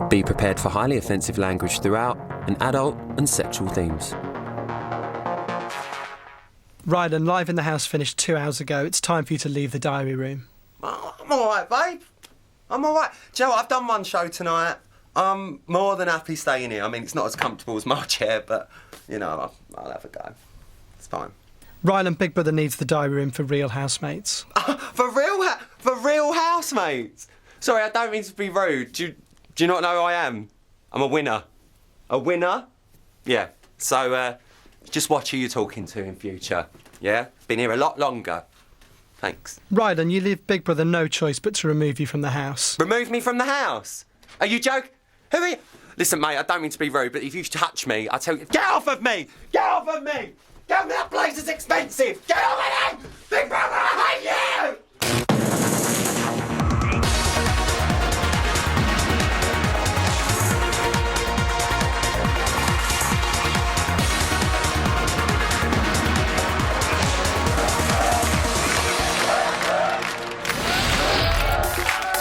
Be prepared for highly offensive language throughout and adult and sexual themes. Rylan, Live in the House finished 2 hours ago. It's time for you to leave the diary room. I'm all right, babe. I'm all right. Do you know what? I've done one show tonight. I'm more than happy staying here. I mean, it's not as comfortable as my chair, but, you know, I'll have a go. It's fine. Rylan, Big Brother needs the diary room for real housemates. For real housemates? Sorry, I don't mean to be rude. Do you not know who I am? I'm a winner. A winner? Yeah. So, just watch who you're talking to in future. Yeah? Been here a lot longer. Thanks. Rylan, you leave Big Brother no choice but to remove you from the house. Remove me from the house? Are you joking? Who are you? Listen, mate, I don't mean to be rude, but if you touch me, I tell you, get off of me! Get off of me! Get off me, that place is expensive! Get off of me! Big Brother, I hate you!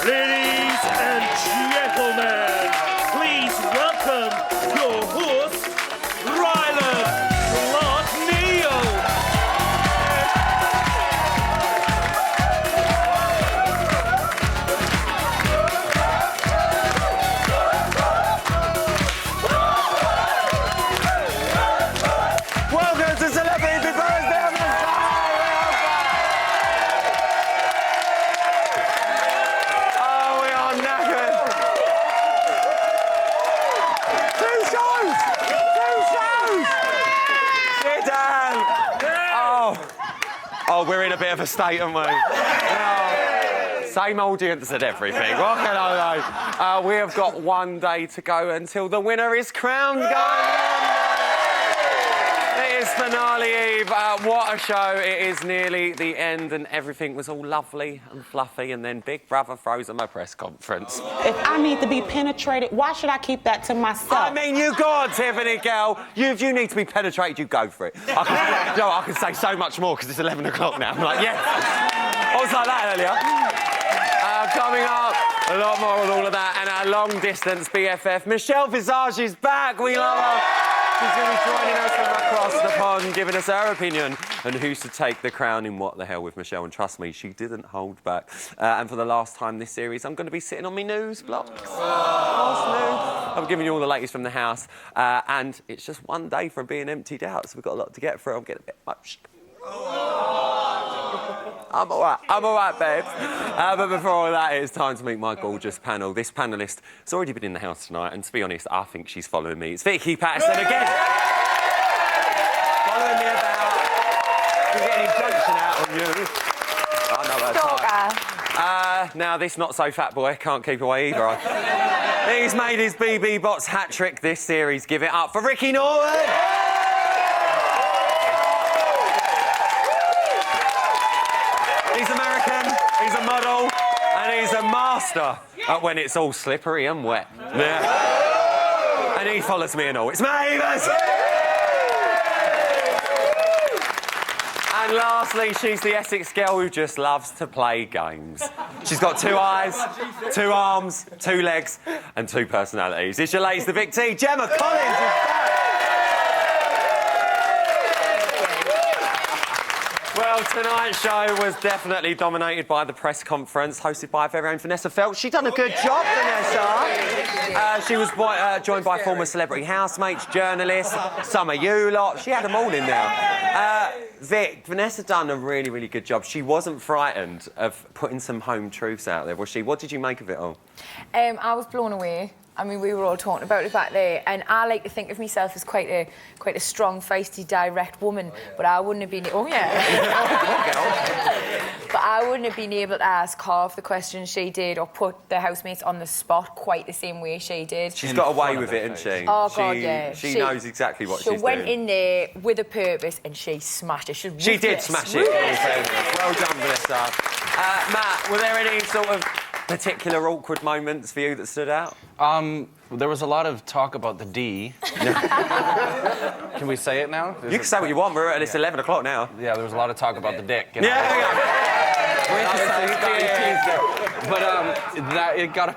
Ladies and gentlemen, please welcome your host, Rylan Neal. Welcome to Celebrity Big Brother's Day of the Oh, we are knackered. Two shows! Sit down! Oh, we're in a bit of a state, aren't we? Oh, same audience and everything. What can I know? We have got one day to go until the winner is crowned, guys. It is finale eve. What a show. It is nearly the end and everything was all lovely and fluffy and then Big Brother throws him a press conference. If I need to be penetrated, why should I keep that to myself? I mean, you go on, Tiffany, girl. If you need to be penetrated, you go for it. I can say so much more because it's 11 o'clock now. I'm like, yeah. I was like that earlier. Coming up, a lot more with all of that and our long-distance BFF, Michelle Visage is back. We love her. She's going to be joining us from across the pond, giving us her opinion on who should take the crown in What the Hell with Michelle. And trust me, she didn't hold back. And for the last time this series, I'm going to be sitting on my news blocks. I'm giving you all the latest from the house. And it's just one day from being emptied out, so we've got a lot to get through. I'm getting a bit much. I'm all right, babes. But before all that, it's time to meet my gorgeous panel. This panellist has already been in the house tonight, and to be honest, I think she's following me. It's Vicky Patterson again. Following me about. You're getting injunction out on you. I know that's right. Now, this not-so-fat boy can't keep away either. He's made his BB Bots hat-trick this series. Give it up for Ricky Norwood. He's American, he's a model, and he's a master at when it's all slippery and wet. Yeah. And he follows me and all. It's Mavis! And lastly, she's the Essex girl who just loves to play games. She's got 2 eyes, 2 arms, 2 legs, and 2 personalities. It's your latest, the Big T, Gemma Collins is back! Well, tonight's show was definitely dominated by the press conference hosted by our very own Vanessa Feltz. She done a good job, Vanessa. She was joined by former celebrity housemates, journalists, some of you lot. She had them all in there. Vic, Vanessa done a really, really good job. She wasn't frightened of putting some home truths out there, was she? What did you make of it all? I was blown away. I mean, we were all talking about it back there, and I like to think of myself as quite a strong, feisty, direct woman. But I wouldn't have been. Oh yeah. But I wouldn't have been able to ask half the questions she did, or put the housemates on the spot quite the same way she did. She's got away with it, hasn't she? Oh God, yeah. She knows exactly what she's doing. She went in there with a purpose, and she smashed it. She did smash it. Well done, Vanessa. Matt, were there any sort of particular awkward moments for you that stood out? There was a lot of talk about the D. Can we say it now? You can say what you want. It's 11 o'clock now. Yeah, there was a lot of talk about the dick. You know? Yeah, But that it got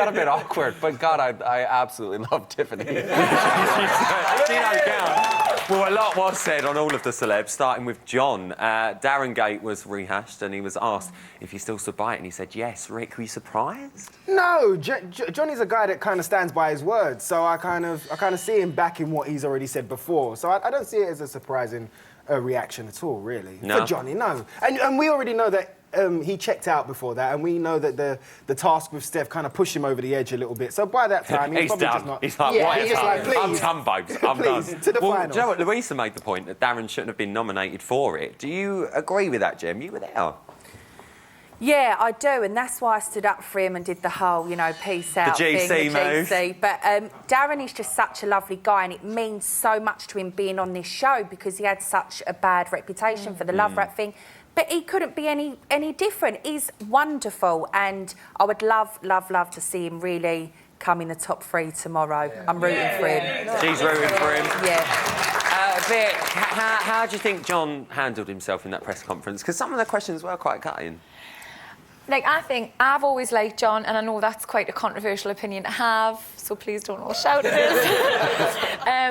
a bit awkward. But God, I absolutely love Tiffany. She don't count. Well, a lot was said on all of the celebs, starting with John. Darren Gate was rehashed, and he was asked if he still stood by it, and he said yes. Rick, were you surprised? No, Johnny's a guy that kind of stands by his words, so I kind of see him backing what he's already said before. So I don't see it as a surprising reaction at all, really. No. For Johnny, no. And we already know that he checked out before that, and we know that the task with Steph kind of pushed him over the edge a little bit. So by that time, he's probably done. just not... He's like, yeah, right, he's just like, please. I'm done, babes. I'm please, done. to the well, finals. do you know what? Louisa made the point that Darren shouldn't have been nominated for it. Do you agree with that, Jem? You were there. Yeah, I do, and that's why I stood up for him and did the whole, you know, peace out GC thing. The move. GC. But Darren is just such a lovely guy, and it means so much to him being on this show because he had such a bad reputation for the love rap thing. But he couldn't be any different. He's wonderful, and I would love to see him really come in the top 3 tomorrow. Yeah. I'm rooting for him. She's rooting for him. Yeah. Vic, how do you think John handled himself in that press conference? Because some of the questions were quite cutting. Like, I think I've always liked John, and I know that's quite a controversial opinion to have, so please don't all shout at us.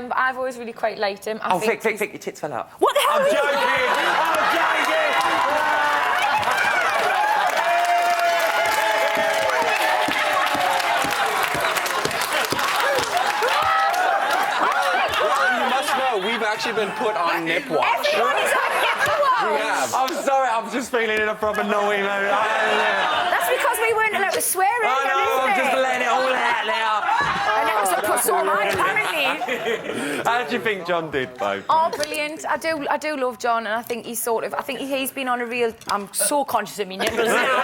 But I've always really quite liked him. I think Vic, your tits fell out. What the hell? I'm joking! You must know, we've actually been put on nip watch. Everyone is on nip watch! We have. I'm sorry, I'm just feeling in a proper naughty mood. That's because we weren't allowed to swear in I know, I'm just letting it all out now. And that was a puss all right, apparently. How do you think John did, though? Oh, brilliant. I do love John, and I think he's he's been on a real... I'm so conscious of me nipples now.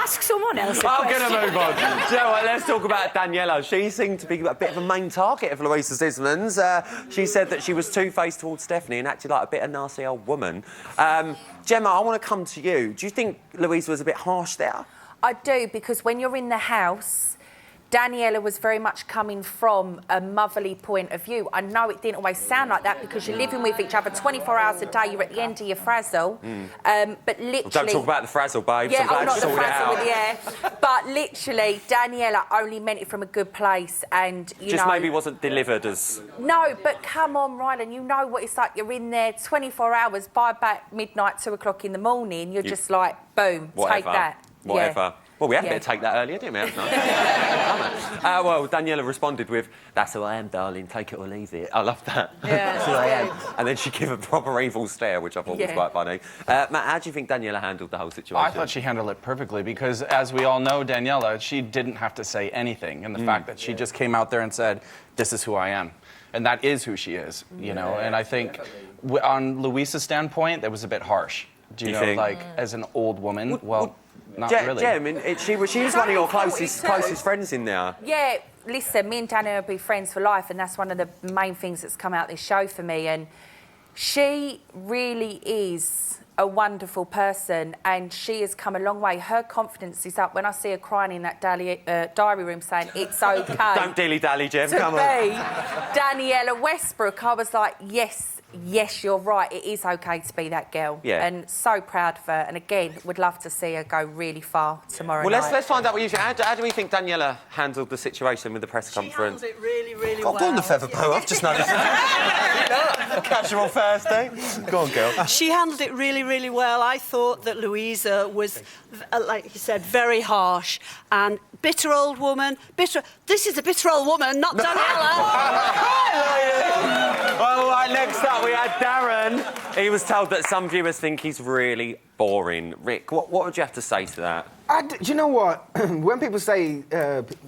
Ask someone else a I'm question. going to move on. Do you know what? Let's talk about Daniela. She seemed to be a bit of a main target of Louisa Zisman's. She said that she was two-faced towards Stephanie and acted like a bit of a nasty old woman. Gemma, I want to come to you. Do you think Louisa was a bit harsh there? I do, because when you're in the house, Daniela was very much coming from a motherly point of view. I know it didn't always sound like that because you're living with each other 24 hours a day, you're at the end of your frazzle. But literally... Well, don't talk about the frazzle, babes. Yeah, I'm glad not you the sorted it frazzle out. with the air. But literally, Daniela only meant it from a good place, and, you Just know... maybe wasn't delivered as... No, but come on, Rylan, you know what it's like. You're in there 24 hours, by about midnight, 2 o'clock in the morning, you're just like, boom, Whatever. take that. Whatever. Yeah. Well, we had a Yeah. bit of take that earlier, didn't we? That's nice. Well, Daniela responded with, "That's who I am, darling, take it or leave it." I love that. Yeah, That's who I am. And then she gave a proper evil stare, which I thought was Yeah. quite funny. Matt, how do you think Daniela handled the whole situation? I thought she handled it perfectly because, as we all know, Daniela, she didn't have to say anything. And the fact that she just came out there and said, "This is who I am." And that is who she is, you know. And I think on Louisa's standpoint, that was a bit harsh. Do you know, think? like, as an old woman, not really. Jem, she was one of your closest friends in there. Yeah, listen, me and Daniela will be friends for life, and that's one of the main things that's come out this show for me. And she really is a wonderful person, and she has come a long way. Her confidence is up. When I see her crying in that diary room saying, "It's okay." Don't dilly-dally, Jem, to come on. be Daniela Westbrook, I was like, yes, you're right. It is okay to be that girl. Yeah. And so proud of her. And again, would love to see her go really far tomorrow Well, night. let's find out what you think. How do we think Daniela handled the situation with the press conference? She handled it really God, well. go on the feather boa. I've just noticed. Casual Thursday. Go on, girl. She handled it really well. I thought that Louisa was, like you said, very harsh and bitter old woman. This is a bitter old woman, not Daniela. Well, right, next up we had Darren. He was told that some viewers think he's really boring. Rick, what would you have to say to that? Do you know what? When people say,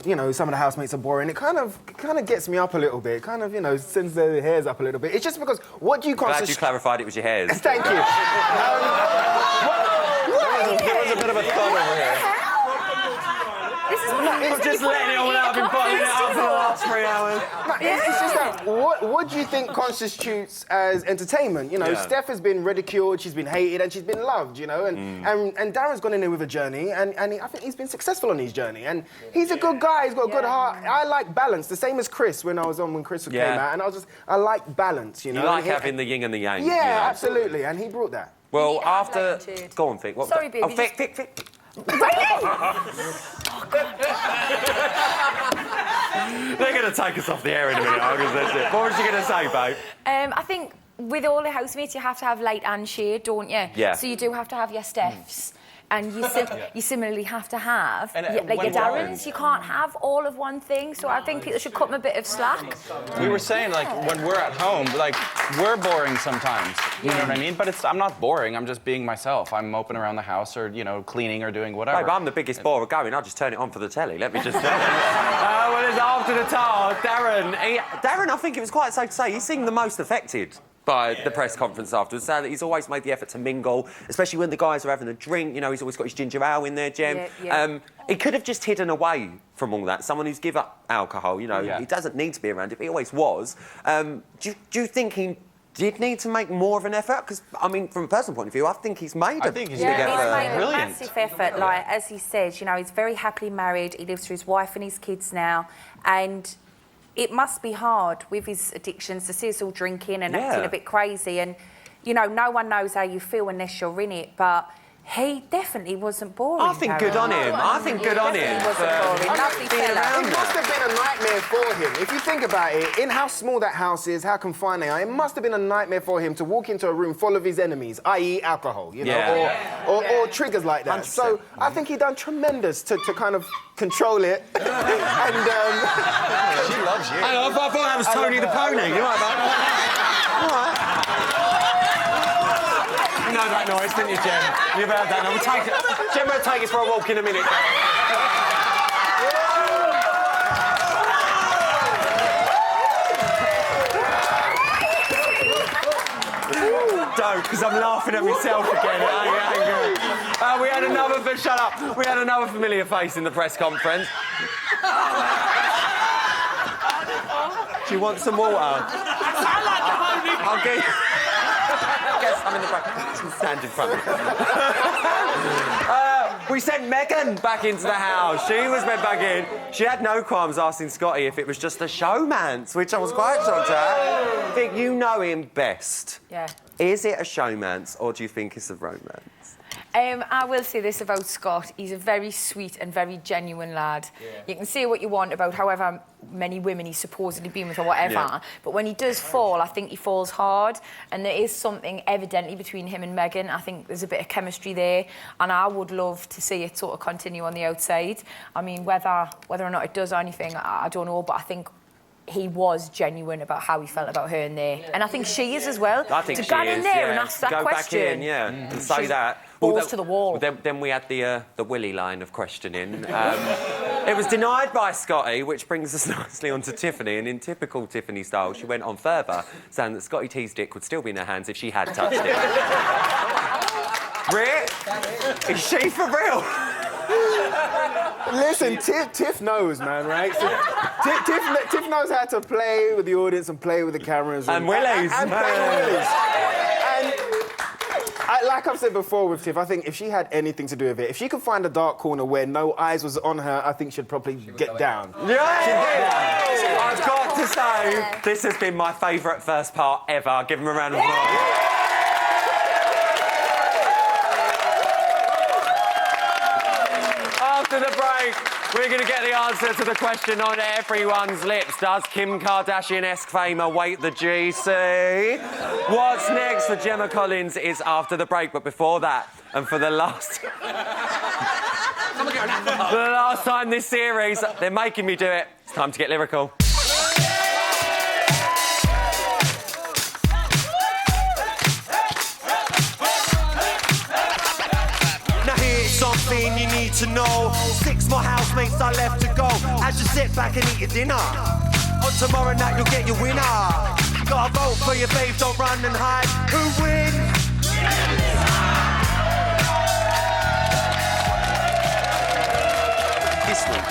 you know, some of the housemates are boring, it kind of gets me up a little bit. Kind of, you know, sends the hairs up a little bit. It's just because what do you Glad you clarified it was your hairs. Thank you. There was a bit of a thud over here. I'm just letting it all out. I've been bottling it up for the last 3 hours. It's just that, what do you think constitutes as entertainment? You know, Yeah. Steph has been ridiculed, she's been hated, and she's been loved, you know? And Darren's gone in there with a journey, and I think he's been successful on his journey. And he's a good guy, he's got a good heart. I like balance, the same as Chris when Chris came out. And I like balance, you know? You like having the yin and the yang. Yeah, you know? absolutely, and he brought that. Well, need to have after... late and cheered. Go on, Vic. What Sorry, baby, Oh, Vic, just- Vic, Vic. Really? They're going to take us off the air in a minute, because that's it. What was you going to say, babe? I think with all the housemates, you have to have light and shade, don't you? Yeah. So you do have to have your Stephs. And you similarly have to have, And, like your when Darrens, you can't have all of one thing. So I think people should cut them a bit of slack. We were saying, like, when we're at home, like, we're boring sometimes. You know what I mean? But I'm not boring. I'm just being myself. I'm moping around the house or, you know, cleaning or doing whatever. Babe, I'm the biggest borer going. I'll just turn it on for the telly. Let me just tell you. Well, it's after the tar. Darren, I think it was quite safe to say, he seemed the most affected by the press conference afterwards, so that he's always made the effort to mingle, especially when the guys are having a drink. You know, he's always got his ginger ale in there, Jem. Yeah. He could have just hidden away from all that. Someone who's give up alcohol, you know, he doesn't need to be around it, but he always was. Do you think he did need to make more of an effort? Because, I mean, from a personal point of view, I think he's made a big He's effort. made a massive effort. Like, as he says, you know, he's very happily married. He lives with his wife and his kids now. And it must be hard with his addictions to see us all drinking and acting a bit crazy. And, you know, no one knows how you feel unless you're in it. But he definitely wasn't boring. I think good on him. I think good on him. He wasn't boring. Lovely fella. It must have been a nightmare for him. If you think about it, in how small that house is, how confined they are, it must have been a nightmare for him to walk into a room full of his enemies, i.e. alcohol, you know, or triggers like that. 100%. So I think he done tremendous to kind of control it. And She loves you. I thought that was Tony the Pony. You all right, mate? All right. You know that noise, didn't you, Jem? You've heard that. No, we'll take it. Jem will take us for a walk in a minute. Don't, because I'm laughing at myself again. We had another... Shut up. We had another familiar face in the press conference. Do you want some water? I'll get you... Guess I'm in the front. Stand in front of me. We sent Megan back into the house. She was meant back in. She had no qualms asking Scotty if it was just a showmance, which I was quite shocked at. Vic, you know him best. Yeah. Is it a showmance or do you think it's a romance? I will say this about Scott. He's a very sweet and very genuine lad. You can say what you want about however many women he's supposedly been with or whatever, but when he does fall, I think he falls hard, and there is something evidently between him and Megan. I think there's a bit of chemistry there, and I would love to see it sort of continue on the outside. I mean, whether or not it does or anything, I don't know, but I think he was genuine about how he felt about her in there. And I think she is as well. I think to she go is, in there and ask that Go question. back in, and say that. Balls to the wall. Then we had the Willy line of questioning. It was denied by Scotty, which brings us nicely on to Tiffany. And in typical Tiffany style, she went on further, saying that Scotty T's dick would still be in her hands if she had touched it. Really? Is she for real? listen, Tiff knows, man, right? So, Tiff knows how to play with the audience and play with the cameras. And Willies. And play with Willies. And like I've said before with Tiff, I think if she had anything to do with it, if she could find a dark corner where no eyes was on her, I think she'd probably get down. I've got to say, this has been my favourite first part ever. Give him a round of applause. After the break, we're going to get the answer to the question on everyone's lips. Does Kim Kardashian-esque fame await the GC? What's next for Gemma Collins is after the break. But before that, and for the last... for the last time this series, they're making me do it. It's time to get lyrical. Something you need to know. 6 more housemates are left to go as you sit back and eat your dinner. On tomorrow night you'll get your winner. Gotta vote for your babe, don't run and hide. Who wins? This week,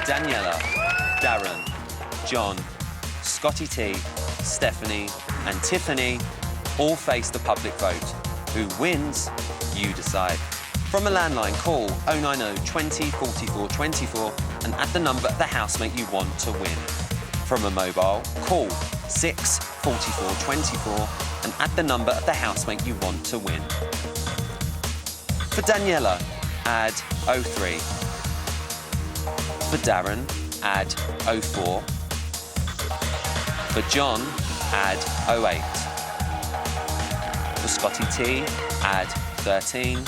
Daniela, Darren, John, Scotty T, Stephanie and Tiffany all face the public vote. Who wins? You decide. From a landline, call 090 20 44 24 and add the number of the housemate you want to win. From a mobile, call 6 44 24 and and add the number of the housemate you want to win. For Daniela, add 03. For Darren, add 04. For John, add 08. For Scotty T, add 13.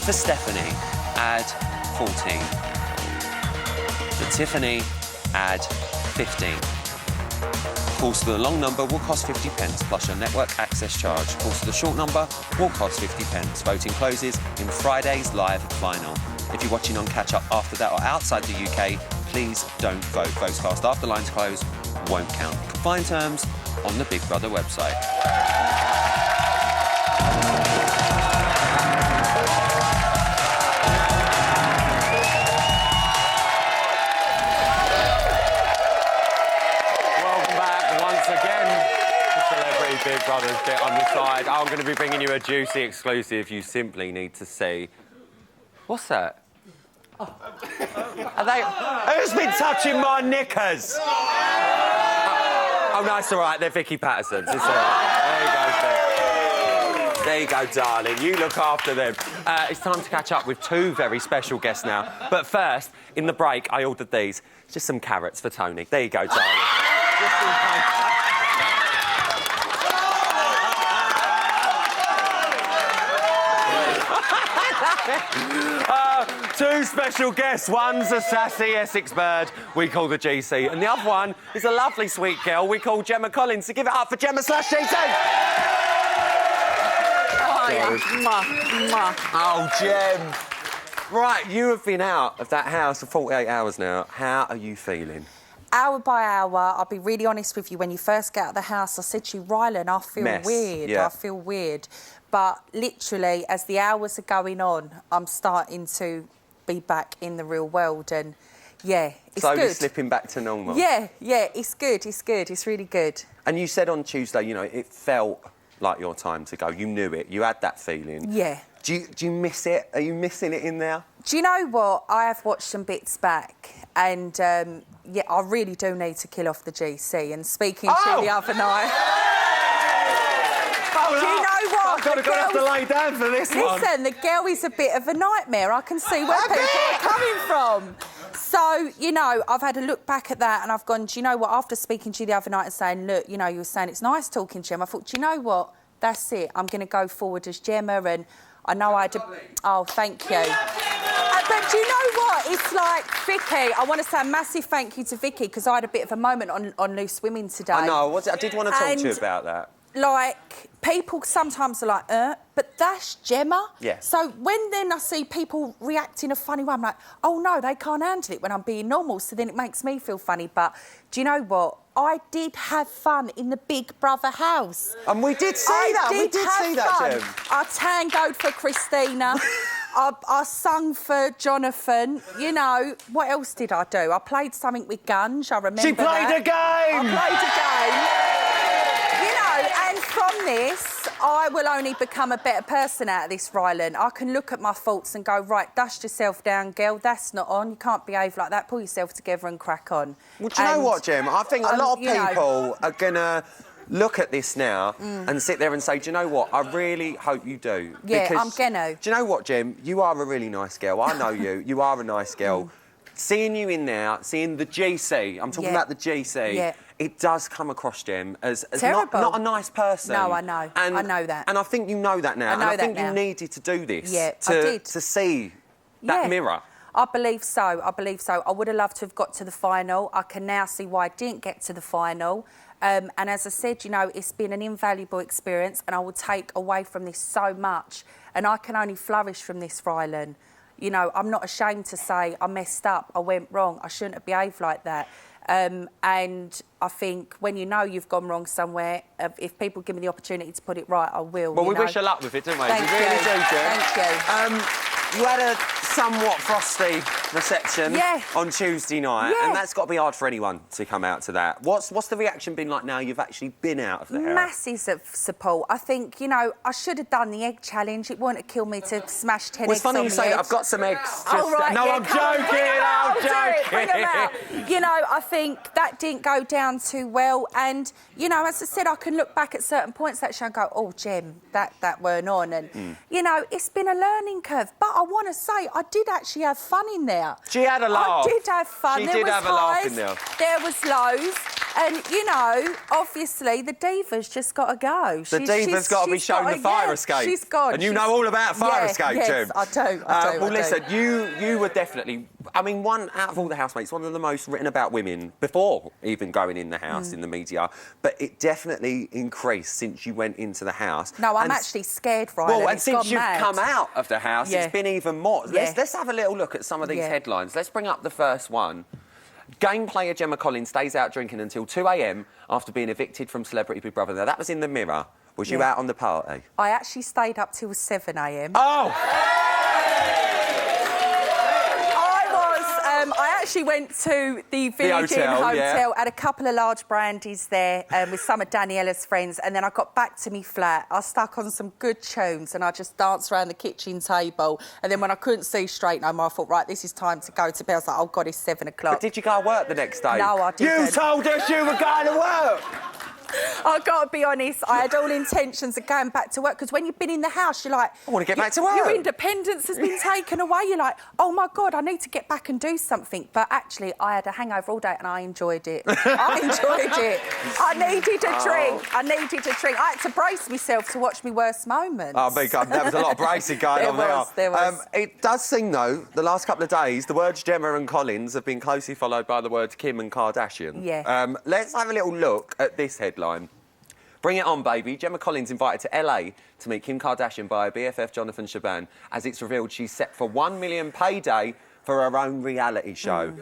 For Stephanie, add 14. For Tiffany, add 15. Calls to the long number will cost 50p plus your network access charge. Calls to the short number will cost 50p. Voting closes in Friday's live final. If you're watching on catch-up after that or outside the UK, please don't vote. Votes cast after lines close won't count. You can find terms on the Big Brother website. Big Brother's bit on the side. I'm going to be bringing you a juicy exclusive you simply need to see. What's that? Oh. Are they... Who's been touching my knickers? Oh, no, it's all right. They're Vicky Patterson's. It's all right. There you go, Vic. There you go, darling. You look after them. It's time to catch up with two very special guests now. But first, in the break, I ordered these. Just some carrots for Tony. There you go, darling. Just some two special guests. One's a sassy Essex bird we call the GC, and the other one is a lovely sweet girl we call Gemma Collins. So give it up for Gemma / GC. Oh, Gem. Right, you have been out of that house for 48 hours now. How are you feeling? Hour by hour, I'll be really honest with you, when you first get out of the house, I said to you, Rylan, I feel weird. Yeah. I feel weird. But literally, as the hours are going on, I'm starting to be back in the real world, and yeah, it's slowly good. Slipping back to normal. Yeah, it's good, it's really good. And you said on Tuesday, you know, it felt like your time to go. You knew it. You had that feeling. Yeah. Do you miss it? Are you missing it in there? Do you know what? I have watched some bits back, and yeah, I really do need to kill off the GC. And speaking to you the other night... Do you know what? I've got to have to lay down for this one. Listen, the girl is a bit of a nightmare. I can see where people are coming from. So, you know, I've had a look back at that and I've gone, do you know what? After speaking to you the other night and saying, look, you know, you were saying it's nice talking to him, I thought, do you know what? That's it. I'm going to go forward as Gemma, and I know I had to... Oh, thank you. But do you know what? It's like, Vicky, I want to say a massive thank you to Vicky, because I had a bit of a moment on Loose Women today. I know. I did want to talk to you about that. Like, people sometimes are like, but that's Gemma. Yeah. So when then I see people react in a funny way, I'm like, oh, no, they can't handle it when I'm being normal, so then it makes me feel funny. But do you know what? I did have fun in the Big Brother house. And we did see that. We did see that, Gem. I tangoed for Christina. I sung for Jonathan. You know, what else did I do? I played something with Gunge, I remember She played a game! I played a game. You know, and from this, I will only become a better person out of this, Rylan. I can look at my faults and go, right, dust yourself down, girl, that's not on. You can't behave like that. Pull yourself together and crack on. Well, do you know what, Gem? I think a lot of people are going to look at this now and sit there and say, do you know what? I really hope you do. Yeah, because, I'm gonna. Do you know what, Gem? You are a really nice girl. I know you. You are a nice girl. Seeing you in there, seeing the GC, I'm talking about the GC, it does come across, Gem, as not a nice person. No, I know. And, I know that. And I think you know that now. I think you needed to do this to see that mirror. I believe so. I believe so. I would have loved to have got to the final. I can now see why I didn't get to the final. And as I said, you know, it's been an invaluable experience, and I will take away from this so much. And I can only flourish from this, Rylan. You know, I'm not ashamed to say I messed up, I went wrong, I shouldn't have behaved like that. And I think when you know you've gone wrong somewhere, if people give me the opportunity to put it right, I will. Well, we wish you luck with it, don't we? Thank we really do, Gem. Thank you. You had a somewhat frosty reception on Tuesday night, and that's got to be hard for anyone to come out to that. What's the reaction been like now you've actually been out of the house? Massive support. I think, you know, I should have done the egg challenge. It wouldn't have killed me to smash 10 eggs on the It's funny you say that. I've got some eggs. No, I'm joking. I'm joking. bring them out. You know, I think that didn't go down too well. And, you know, as I said, I can look back at certain points that show and go, oh, Jem, that weren't on. And, you know, it's been a learning curve. But I want to say, I did actually have fun in there. She had a laugh. I did have fun. She There did was have a laugh highs, in there. There was lows. And, you know, obviously, the diva's just got to go. The diva's got to be shown the fire escape. She's gone. And you know all about fire escape, Jem. Yes, I do. Well, listen, you were definitely, I mean, one out of all the housemates, one of the most written about women before even going in the house in the media. But it definitely increased since you went into the house. No, I'm actually scared, Ryan. Well, and since you've come out of the house, Yeah. it's been even more. Let's have a little look at some of these headlines. Let's bring up the first one. Game player Gemma Collins stays out drinking until 2 a.m. after being evicted from Celebrity Big Brother. Now, that was in the Mirror. Was you out on the party? I actually stayed up till 7 a.m. Oh! I actually went to the Village Inn Hotel, had a couple of large brandies there with some of Daniella's friends, and then I got back to me flat. I stuck on some good tunes and I just danced around the kitchen table. And then when I couldn't see straight no more, I thought, right, this is time to go to bed. I was like, oh, God, it's 7 o'clock. But did you go to work the next day? No, I didn't. You told us you were going to work! I've got to be honest, I had all intentions of going back to work because when you've been in the house, you're like... I want to get back to work. Your independence has been taken away. You're like, oh, my God, I need to get back and do something. But actually, I had a hangover all day and I enjoyed it. I enjoyed it. I needed a drink. I needed a drink. I had to brace myself to watch my worst moments. Oh, big God, there was a lot of bracing going on there. There was. It does seem, though, the last couple of days, the words Gemma and Collins have been closely followed by the words Kim and Kardashian. Yeah. Let's have a little look at this headline. Bring it on, baby. Gemma Collins invited to LA to meet Kim Kardashian by her BFF Jonathan Shaban, as it's revealed she's set for $1 million payday for her own reality show.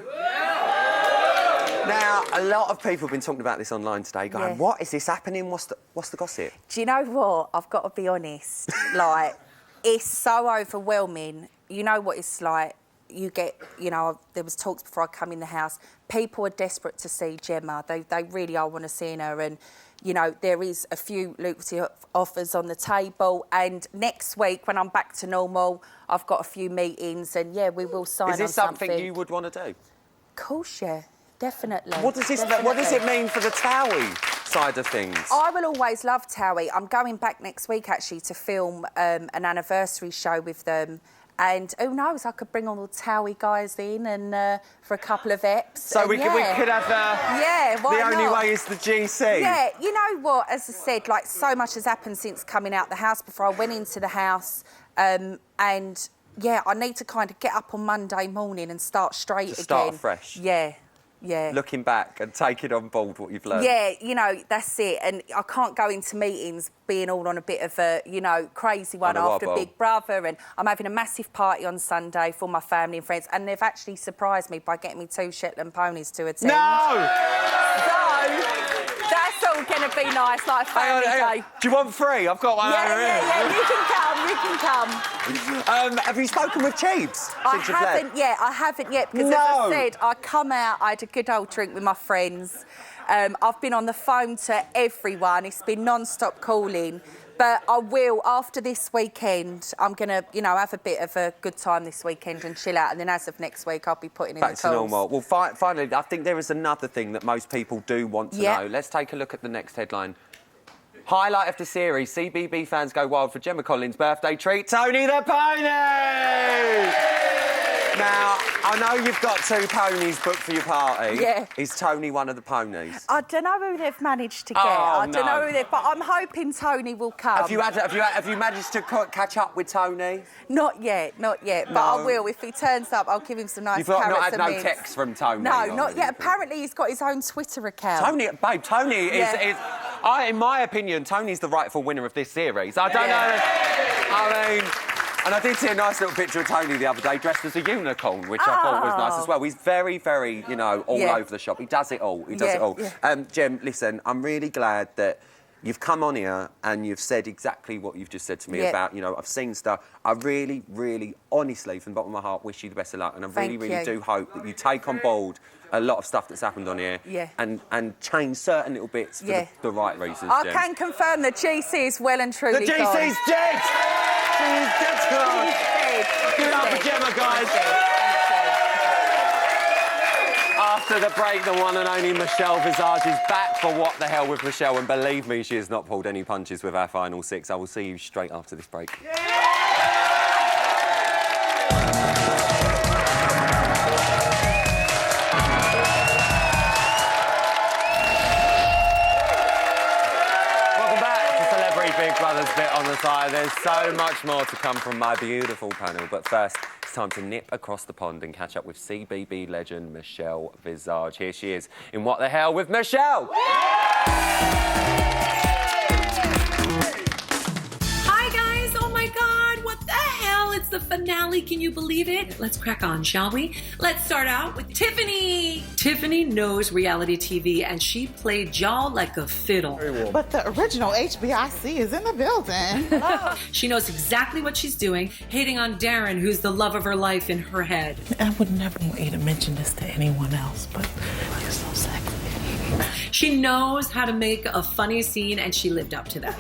Now, a lot of people have been talking about this online today, going, what is this happening? What's the gossip? Do you know what? I've got to be honest. Like, it's so overwhelming. You know what it's like. You get, you know, there was talks before I come in the house. People are desperate to see Gemma. They really are want to see her. And, you know, there is a few lucrative offers on the table. And next week, when I'm back to normal, I've got a few meetings. And, yeah, we will sign on something. Is this something you would want to do? Of course, yeah. Definitely. What does it mean for the Towie side of things? I will always love Towie. I'm going back next week, actually, to film an anniversary show with them. And who knows, I could bring all the Towie guys in and for a couple of eps. So we could have why the only not? way is the GC. Yeah, you know what? As I said, like so much has happened since coming out the house. Before I went into the house, and yeah, I need to kind of get up on Monday morning and start straight again. Start fresh. Yeah. Yeah. Looking back and taking on board what you've learned. Yeah, you know, that's it. And I can't go into meetings being all on a bit of a, you know, crazy one after Big Brother. And I'm having a massive party on Sunday for my family and friends. And they've actually surprised me by getting me 2 Shetland ponies to attend. No! So, that's all going to be nice, like a family day. Do you want 3? I've got one over here. Yeah, you can come. Have you spoken with Cheebs? I haven't yet, because as I said, I come out, I had a good old drink with my friends. I've been on the phone to everyone. It's been non-stop calling. But I will, after this weekend, I'm going to, you know, have a bit of a good time this weekend and chill out. And then as of next week, I'll be putting in the calls. Back to normal. Well, finally, I think there is another thing that most people do want to know. Let's take a look at the next headline. Highlight of the series, CBB fans go wild for Gemma Collins' birthday treat, Tony the Pony! Now, I know you've got 2 ponies booked for your party. Yeah. Is Tony one of the ponies? I don't know who they've managed to get. I don't know who but I'm hoping Tony will come. Have you managed to catch up with Tony? Not yet. But I will. If he turns up, I'll give him some nice carrots and mince. You've not had no texts from Tony? No, not yet. Apparently, he's got his own Twitter account. Tony is... in my opinion, Tony's the rightful winner of this series. I don't know... I mean... And I did see a nice little picture of Tony the other day dressed as a unicorn, which I thought was nice as well. He's very, very, you know, all over the shop. He does it all. Jem, listen, I'm really glad that you've come on here and you've said exactly what you've just said to me about, you know, I've seen stuff. I really, really, honestly, from the bottom of my heart, wish you the best of luck. And I really do hope that you take on board a lot of stuff that's happened on here and change certain little bits for the right reasons, I can confirm the GC is well and truly gone. The GC's dead! She's dead to us. Give it up for Gemma, guys. After the break, the one and only Michelle Visage is back for What the Hell with Michelle, and believe me, she has not pulled any punches with our final six. I will see you straight after this break. Welcome back to Celebrity Big Brother's Bit on the Side. There's so much more to come from my beautiful panel, but first, it's time to nip across the pond and catch up with CBB legend Michelle Visage. Here she is in What the Hell with Michelle! Hi guys, oh my god, what the hell? It's the finale, can you believe it? Let's crack on, shall we? Let's start out with Tiffany. Tiffany knows reality TV and she played Jaw like a fiddle. But the original HBIC is in the building. She knows exactly what she's doing, hating on Darren, who's the love of her life in her head. I would never want you to mention this to anyone else, but you're so sexy. She knows how to make a funny scene and she lived up to that.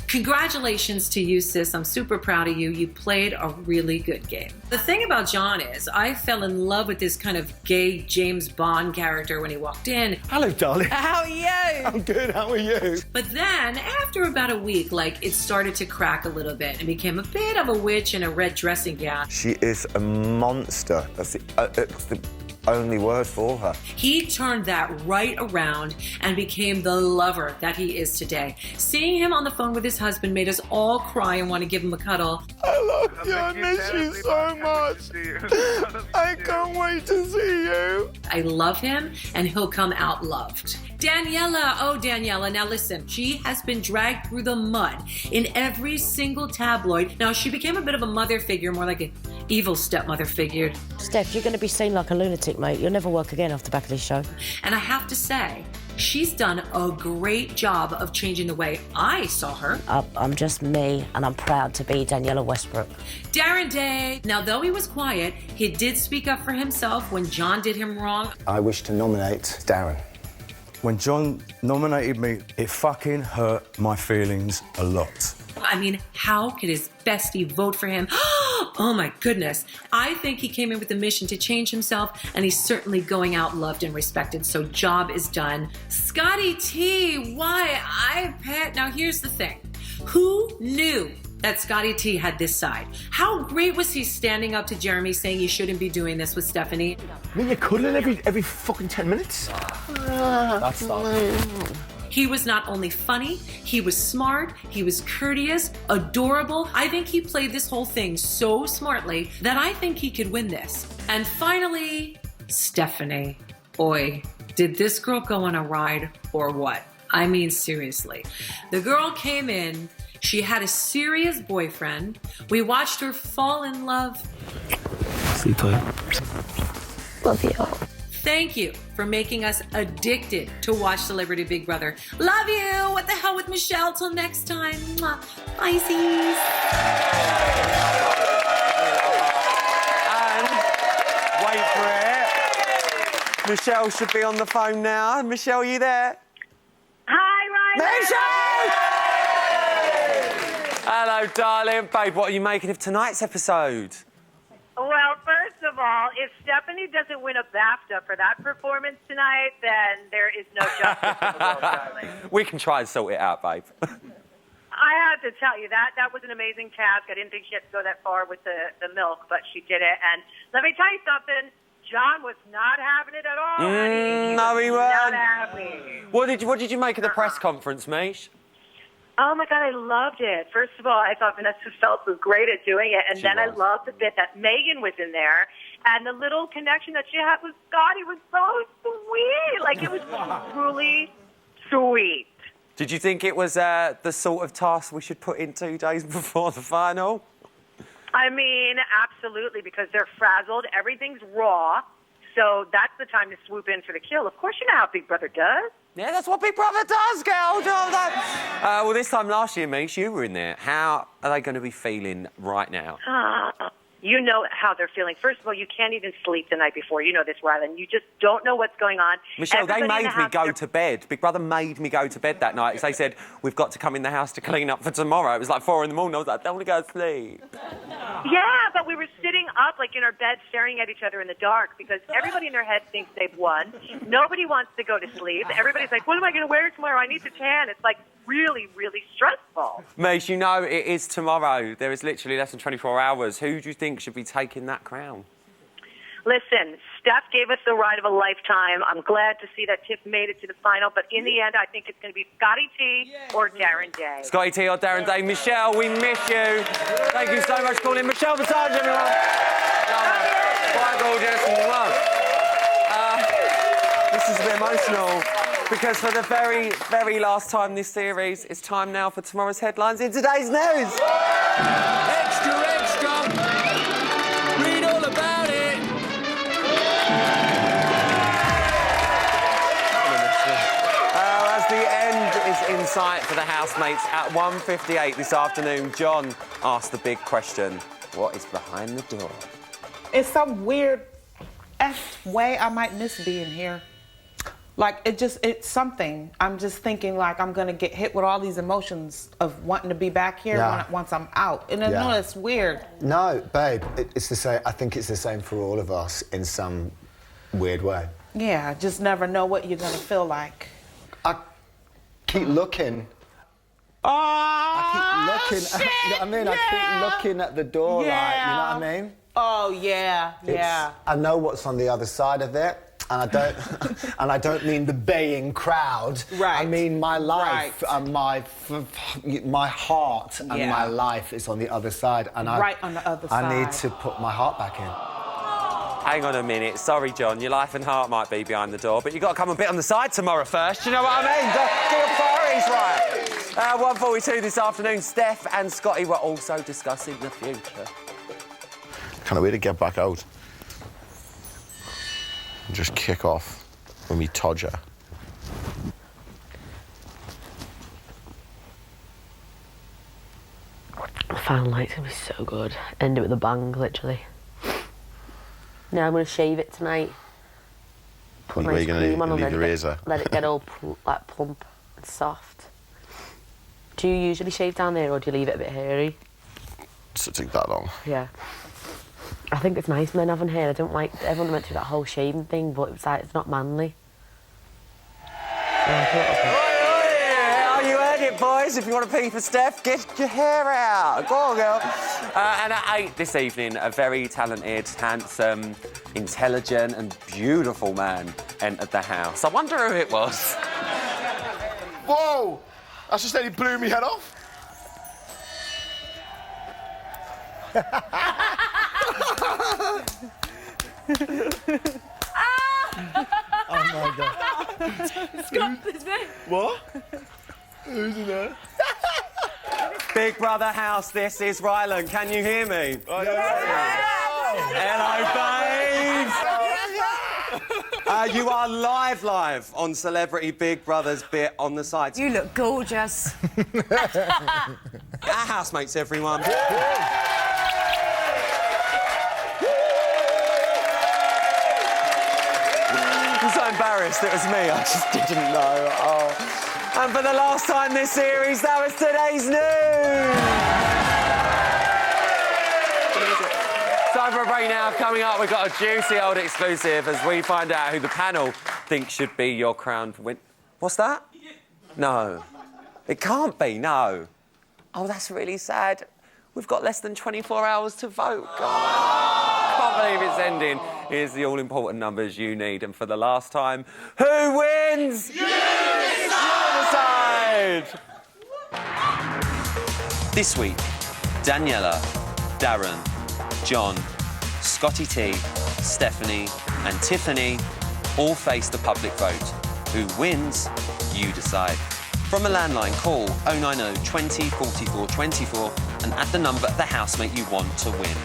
Congratulations to you, sis. I'm super proud of you. You played a really good game. The thing about John is I fell in love with this kind of gay James Bond character when he walked in. Hello, darling. How are you? I'm good, how are you? But then, after about a week, it started to crack a little bit and became a bit of a witch in a red dressing gown. She is a monster. That's the only word for her. He turned that right around and became the lover that he is today. Seeing him on the phone with his husband made us all cry and want to give him a cuddle. I love you. I miss you so much. I can't wait to see you. I love him, and he'll come out loved. Daniela, oh Daniela, now listen, she has been dragged through the mud in every single tabloid. Now she became a bit of a mother figure, more like an evil stepmother figure. Steph, you're going to be seen like a lunatic, mate. You'll never work again off the back of this show. And I have to say, she's done a great job of changing the way I saw her. I'm just me, and I'm proud to be Daniela Westbrook. Darren Day. Now, though he was quiet, he did speak up for himself when John did him wrong. I wish to nominate Darren. When John nominated me, it fucking hurt my feelings a lot. I mean, how could his bestie vote for him? Oh my goodness. I think he came in with a mission to change himself, and he's certainly going out loved and respected, so job is done. Scotty T, why I pet. Now here's the thing. Who knew that Scotty T had this side? How great was he standing up to Jeremy saying he shouldn't be doing this with Stephanie? I mean, you're cuddling every fucking 10 minutes? That's stuff. He was not only funny, he was smart, he was courteous, adorable. I think he played this whole thing so smartly that I think he could win this. And finally, Stephanie. Boy, did this girl go on a ride or what? I mean, seriously. The girl came in, she had a serious boyfriend. We watched her fall in love. Sleep tight. Love you. Thank you for making us addicted to watch Celebrity Big Brother. Love you. What the hell with Michelle? Till next time. Mwah. Pisces. And wait for it. Michelle should be on the phone now. Michelle, are you there? Hi, Ryan. Michelle! Hello, darling. Babe, what are you making of tonight's episode? Well, first of all, if Stephanie doesn't win a BAFTA for that performance tonight, then there is no justice in the world, darling. We can try and sort it out, babe. I have to tell you, that was an amazing task. I didn't think she had to go that far with the milk, but she did it. And let me tell you something. John was not having it at all, honey. No, he was not wasn't. happy. What did you make of the press conference, Mish? Oh, my God, I loved it. First of all, I thought Vanessa Feltz was great at doing it. And then I loved the bit that Megan was in there. And the little connection that she had with Scotty was so sweet. Like, it was truly sweet. Did you think it was the sort of task we should put in 2 days before the final? I mean, absolutely, because they're frazzled. Everything's raw. So that's the time to swoop in for the kill. Of course, you know how Big Brother does. Yeah, that's what Big Brother does, girl. Well, this time last year, Mish, you were in there. How are they going to be feeling right now? You know how they're feeling. First of all, you can't even sleep the night before. You know this, Rylan. You just don't know what's going on. Michelle, they made me go to bed. Big Brother made me go to bed that night. They said, we've got to come in the house to clean up for tomorrow. It was like 4 in the morning. I was like, I don't want to go to sleep. Yeah, but we were we're sitting up, like, in our bed staring at each other in the dark because everybody in their head thinks they've won. Nobody wants to go to sleep. Everybody's like, what am I going to wear tomorrow? I need to tan. It's, like, really, really stressful. Mace, you know it is tomorrow. There is literally less than 24 hours. Who do you think should be taking that crown? Listen, Steph gave us the ride of a lifetime. I'm glad to see that Tiff made it to the final, but in the end, I think it's going to be Scotty T or Darren Day. Scotty T or Darren Day. Michelle, we miss you. Thank you so much for calling. Michelle Visage, everyone. Quite gorgeous. This is a bit emotional because for the very, very last time this series, it's time now for tomorrow's headlines in today's news. Extra, extra. Read all about it. As the end is in sight for the housemates at 1:58 this afternoon, John asked the big question: what is behind the door? In some weird way, I might miss being here. Like, it's something. I'm just thinking, like, I'm going to get hit with all these emotions of wanting to be back here once I'm out. And I know it's weird. No, babe, it's the same. I think it's the same for all of us in some weird way. Yeah, just never know what you're going to feel like. I keep looking. I keep looking. Shit, you know what I mean? I keep looking at the door, like, you know what I mean? Oh, yeah, yeah. I know what's on the other side of it. And I don't mean the baying crowd. Right. I mean my life and my heart and my life is on the other side. And right on the other side. I need to put my heart back in. Hang on a minute. Sorry, John. Your life and heart might be behind the door, but you've got to come a bit on the side tomorrow first. Do you know what I mean? Get your priorities right. 1:42 this afternoon, Steph and Scotty were also discussing the future. Can't wait to get back out. And just kick off when we todger. The final night's gonna be so good. End it with a bang, literally. No, I'm gonna shave it tonight. Put Where are you going to leave the razor? Let it get all plump and soft. Do you usually shave down there or do you leave it a bit hairy? Does it take that long? Yeah. I think it's nice men having hair. I don't like everyone went through that whole shaving thing, but it's like it's not manly. Oh, you heard it, boys. If you want to pee for Steph, get your hair out. Go on, girl. And at 8 this evening, a very talented, handsome, intelligent and beautiful man entered the house. I wonder who it was. Whoa! That's just nearly blew me head off. Oh my God. Scott, it's me. What? Who's in there? Big Brother house, this is Ryland. Can you hear me? Oh, yeah. Hello, babes. You are live on Celebrity Big Brother's bit on the side. You look gorgeous. Our housemates, everyone. I'm so embarrassed it was me, I just didn't know. Oh. And for the last time this series, that was today's news! Time for a break now. Coming up, we've got a juicy old exclusive as we find out who the panel thinks should be your crowned win. What's that? No. It can't be, no. Oh, that's really sad. We've got less than 24 hours to vote. God. Can't believe it's ending. Here's the all-important numbers you need. And for the last time, who wins? You decide! This week, Daniela, Darren, John, Scotty T, Stephanie and Tiffany all face the public vote. Who wins? You decide. From a landline, call 090 20 44 24 and add the number of the housemate you want to win.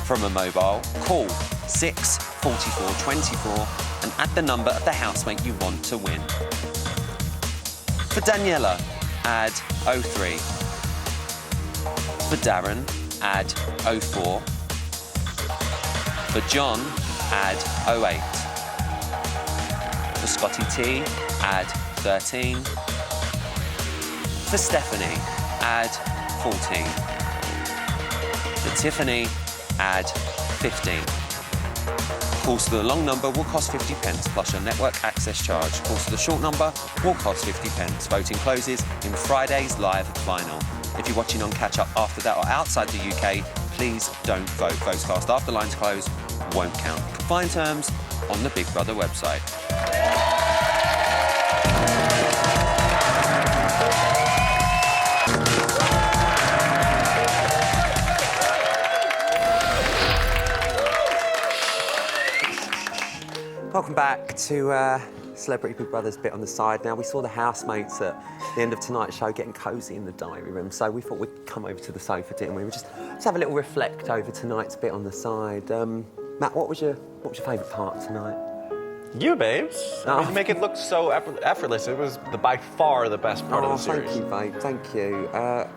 From a mobile, call 6 44 24 and add the number of the housemate you want to win. For Daniela, add 03. For Darren, add 04. For John, add 08. For Scotty T, add 13. For Stephanie, add 14. For Tiffany, add 15. Calls to the long number will cost 50p plus your network access charge. Calls to the short number will cost 50p. Voting closes in Friday's live final. If you're watching on catch-up after that or outside the UK, please don't vote. Votes cast after lines close won't count. Find terms on the Big Brother website. Welcome back to Celebrity Big Brother's bit on the side. Now, we saw the housemates at the end of tonight's show getting cosy in the diary room, so we thought we'd come over to the sofa, didn't we? We just have a little reflect over tonight's bit on the side. Matt, what was your favourite part tonight? You, babes. I mean, you make it look so effortless. It was by far the best part of the series. Thank you, babe. Thank you.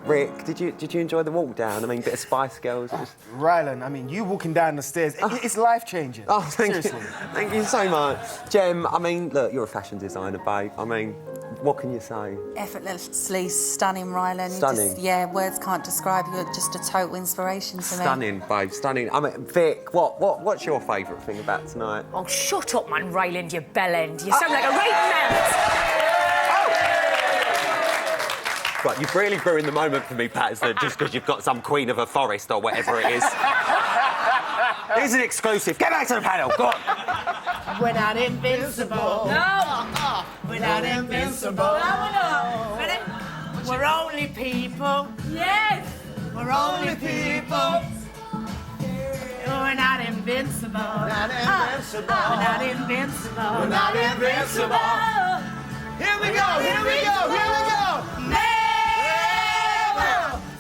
Rick, did you enjoy the walk down? I mean, bit of Spice Girls. Rylan, I mean, you walking down the stairs, it's life-changing. Oh, thank Seriously. you. Thank you so much. Jem, I mean, look, you're a fashion designer, babe. I mean, what can you say? Effortlessly stunning, Rylan. Stunning. Yeah, words can't describe you. You're just a total inspiration to me. Stunning, babe, stunning. I mean, Vic, what's your favourite thing about tonight? Oh, shut up, man, Ryland, you bellend. You sound like a right melt. Right, you've really ruined the moment for me, Patterson, just because you've got some queen of a forest or whatever it is. Here's an exclusive. Get back to the panel, go on. We're not invincible. No. We're not invincible. No. Ready? We're only people. Yes. We're only people. We're not invincible. Not invincible. We're not invincible. We're not invincible. Here we go. Here we go. Here we go. Never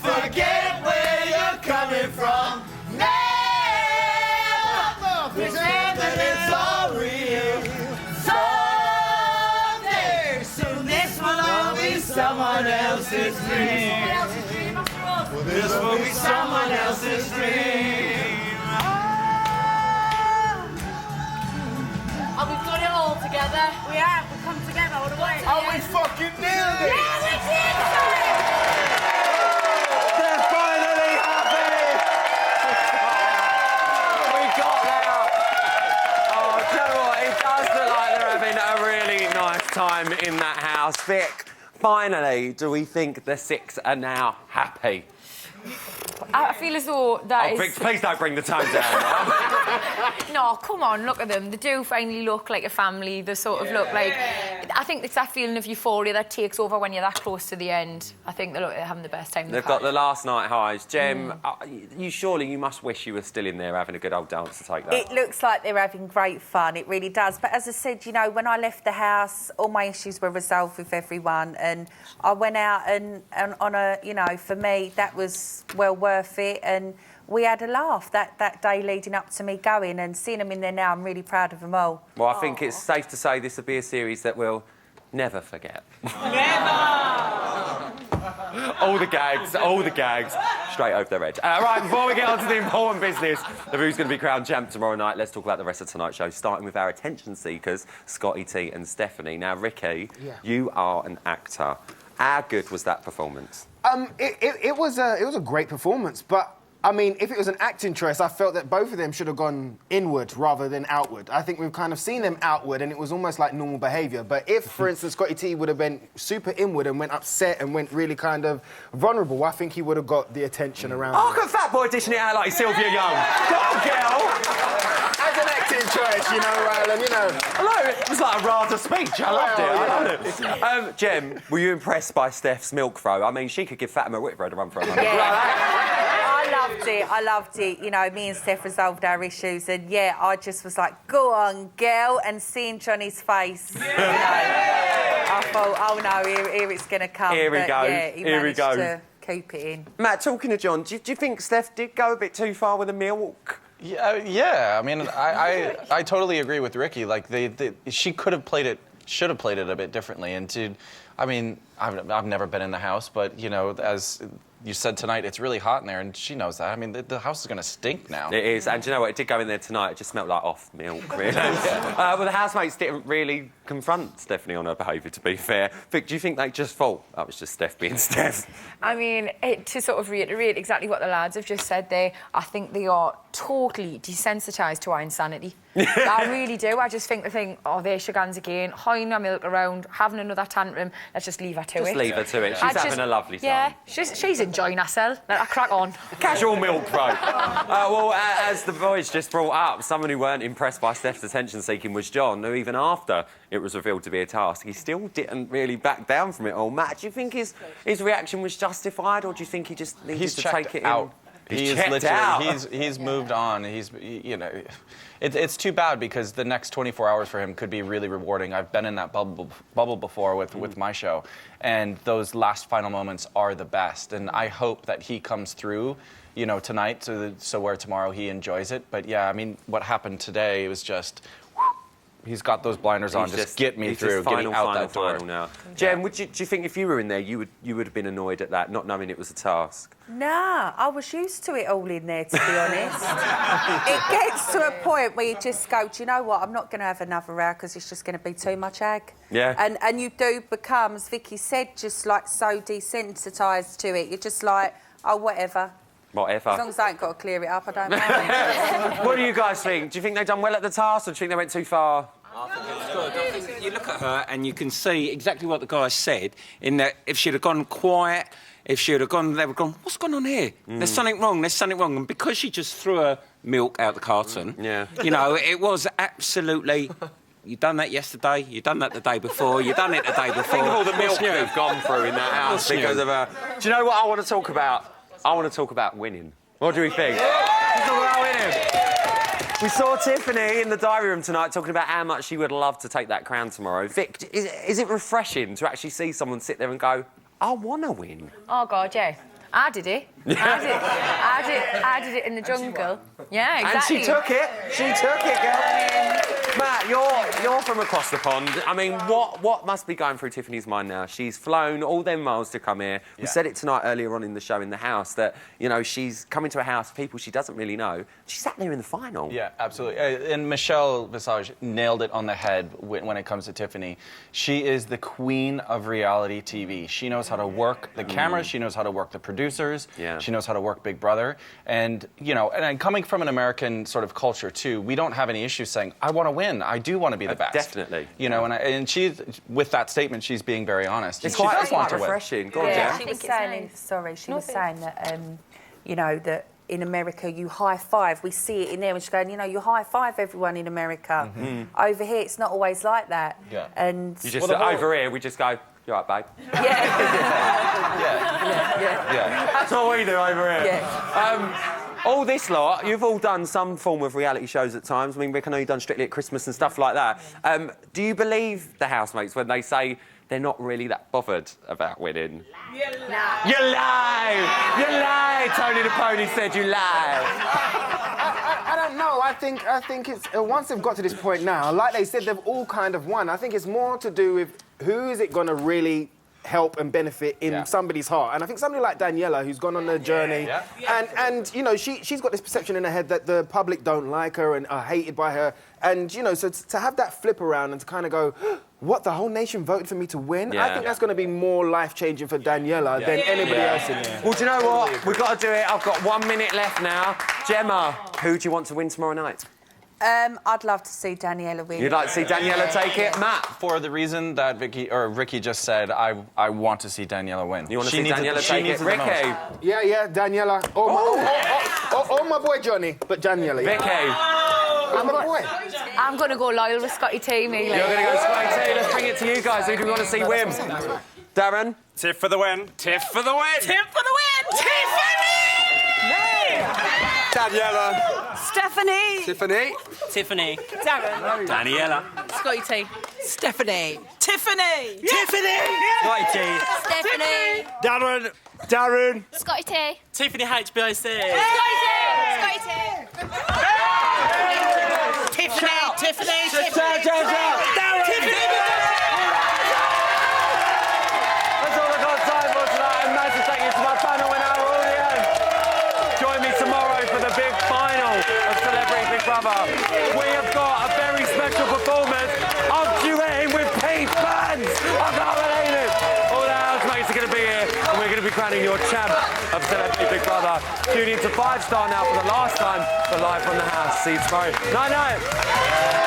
forget where you're coming from. Never pretend that it's all real. Someday, soon this will all be someone else's dream. This will be someone else's dream. Oh, we've got it all together. We have. We've come together all the way. Oh, we fucking nailed it! Yeah, we did! They're finally happy! We got there! Oh, do you know what? It does look like they're having a really nice time in that house. Vic, finally, do we think the six are now happy? I feel as though that is... Vic, please don't bring the tone down. No, come on, look at them. They do finally look like a family. They sort of look like... I think it's that feeling of euphoria that takes over when you're that close to the end. I think they look like they're having the best time They've got the last night highs. Jem, you must wish you were still in there having a good old dance to take that. It looks like they're having great fun, it really does. But as I said, you know, when I left the house, all my issues were resolved with everyone, and I went out and on a, you know, for me, that was well worth it, and we had a laugh that day leading up to me going, and seeing them in there now, I'm really proud of them all. Well, I think it's safe to say this will be a series that we'll never forget. all the gags, straight over their edge. Right, before we get on to the important business of who's going to be crowned champ tomorrow night, let's talk about the rest of tonight's show, starting with our attention seekers, Scotty T and Stephanie. Now, Ricky, you are an actor. How good was that performance? It was a great performance, but I mean, if it was an acting choice, I felt that both of them should have gone inward rather than outward. I think we've kind of seen them outward, and it was almost like normal behaviour. But if, for instance, Scotty T would have been super inward and went upset and went really kind of vulnerable, I think he would have got the attention around. Oh, look at Fat Boy dishing it out like Sylvia Young. Go on, girl! As an acting choice, you know, Rylan, you know. Hello, it was like a rather speech. I loved it. Jem, were you impressed by Steph's milk throw? I mean, she could give Fatima Whitbread a run for her money. I loved it. You know, me and Steph resolved our issues, and I just was like, go on, girl, and seeing Johnny's face, you know, I thought, oh no, here it's going to come. Here we go. Yeah, he managed to keep it in. Matt, talking to John, do you think Steph did go a bit too far with the milk? Yeah. I mean, I totally agree with Ricky. Like, she should have played it a bit differently. And I mean, I've never been in the house, but you know, as you said tonight, it's really hot in there, and she knows that. I mean, the house is going to stink now. It is, and do you know what? It did go in there tonight. It just smelled like off milk, really. Well, the housemates didn't really confront Stephanie on her behaviour, to be fair. Vic, do you think they just thought that was just Steph being Steph? I mean, to sort of reiterate exactly what the lads have just said there, I think they are totally desensitised to our insanity. I really do. I just think they think, oh, there she goes again, hoying her milk around, having another tantrum. Let's just leave her to it. Just leave her to it. She's having a lovely time. Yeah, she's enjoying herself. Let her crack on. Casual milk throw. Well, as the boys just brought up, someone who weren't impressed by Steph's attention-seeking was John, who even after it was revealed to be a task, he still didn't really back down from it all. Matt, do you think his reaction was justified, or do you think he just needed to take it out. in? He's moved on. It's too bad because the next 24 hours for him could be really rewarding. I've been in that bubble before with my show, and those last final moments are the best. And I hope that he comes through, tonight, so where tomorrow he enjoys it. But yeah, I mean, what happened today was just. He's got those blinders on. Just get me through, getting out that door. Now. Jen, do you think if you were in there, you would have been annoyed at that, not knowing it was a task? Nah, I was used to it all in there, to be honest. It gets to a point where you just go, do you know what? I'm not going to have another row because it's just going to be too much ag. Yeah. And you do become, as Vicky said, just like so desensitised to it. You're just like, oh, whatever. Whatever. As long as I ain't got to clear it up, I don't mind. What do you guys think? Do you think they've done well at the task, or do you think they went too far? I think it was good. I think you look at her and you can see exactly what the guy said, in that if she'd have gone quiet, if she would have gone, they would have gone, what's going on here? There's something wrong, there's something wrong. And because she just threw her milk out the carton, it was absolutely... You've done that yesterday, you've done that the day before, you've done it the day before. Think of all the milk we've gone through in that house because of her. Do you know what I want to talk about? I want to talk about winning. What do we think? Let's talk about winning. We saw Tiffany in the diary room tonight talking about how much she would love to take that crown tomorrow. Vic, is it refreshing to actually see someone sit there and go, I want to win? Oh, God, yeah. I did it. I did it in the jungle. Yeah, exactly. And she took it. She took it, girl. Matt, you're from across the pond. I mean, what must be going through Tiffany's mind now? She's flown all them miles to come here. We said it tonight earlier on in the show in the house that, she's coming to a house of people she doesn't really know. She sat there in the final. Yeah, absolutely. And Michelle Visage nailed it on the head when it comes to Tiffany. She is the queen of reality TV. She knows how to work the cameras. She knows how to work the producers. Yeah. She knows how to work Big Brother. And, and coming from an American sort of culture, too, we don't have any issues saying, I want to win. I do want to be the best. Definitely. And she's, with that statement, she's being very honest. It's she does want to refreshing. win. Go on, Jen. She was saying, she was saying that, that in America you high five. We see it in there, and she's going, you high five everyone in America. Over here, it's not always like that. Yeah. And you just over here, we just go, you're right, babe. Yeah. That's what we do over here. Yeah. All this lot, you've all done some form of reality shows at times. I mean, Rick, I know you've done Strictly at Christmas and stuff like that. Do you believe the housemates when they say they're not really that bothered about winning? You lie. You lie! You lie! Tony the Pony said you lie. I don't know. I think it's once they've got to this point now, like they said, they've all kind of won. I think it's more to do with who is it going to really help and benefit in somebody's heart. And I think somebody like Daniela, who's gone on a journey, and she's got this perception in her head that the public don't like her and are hated by her. And, so to have that flip around and to kind of go, what, the whole nation voted for me to win? I think that's going to be more life-changing for Daniela than anybody else in there. Well, do you know what? We've got to do it. I've got 1 minute left now. Gemma, who do you want to win tomorrow night? I'd love to see Daniela win. You'd like to see Daniela take it? Matt? For the reason that Ricky just said, I want to see Daniela win. You want to see Daniela take it? Ricky? Yeah, Daniela. Oh, my boy Johnny, but Daniela. Yeah. Vicky? I'm my boy. I'm going to go loyal with Scotty T, me. You're going to go Scotty T. Let's bring it to you guys. Who do we want to see win? Darren? Tiff for the win. Tiff for the win. Tiff for the win. Tiffany! Daniela. Stephanie. Tiffany. Tiffany. Darren. Daniela. Scotty T. Stephanie. Tiffany. Tiffany. Scotty T. Stephanie. Darren. Darren. Scotty T. Tiffany HBIC. Scotty T. Tiffany. That's all I've got time for tonight. And nice to take you to my final in our audience. Join me tomorrow for the big final of Celebrity Big Brother, we have got a very special performance of duetting with Pete Burns. I can't believe it. All the housemates are going to be here, and we're going to be crowning your champ of Celebrity Big Brother. Tune in to 5 Star now for the last time for Live from the House. See you tomorrow. Night, night.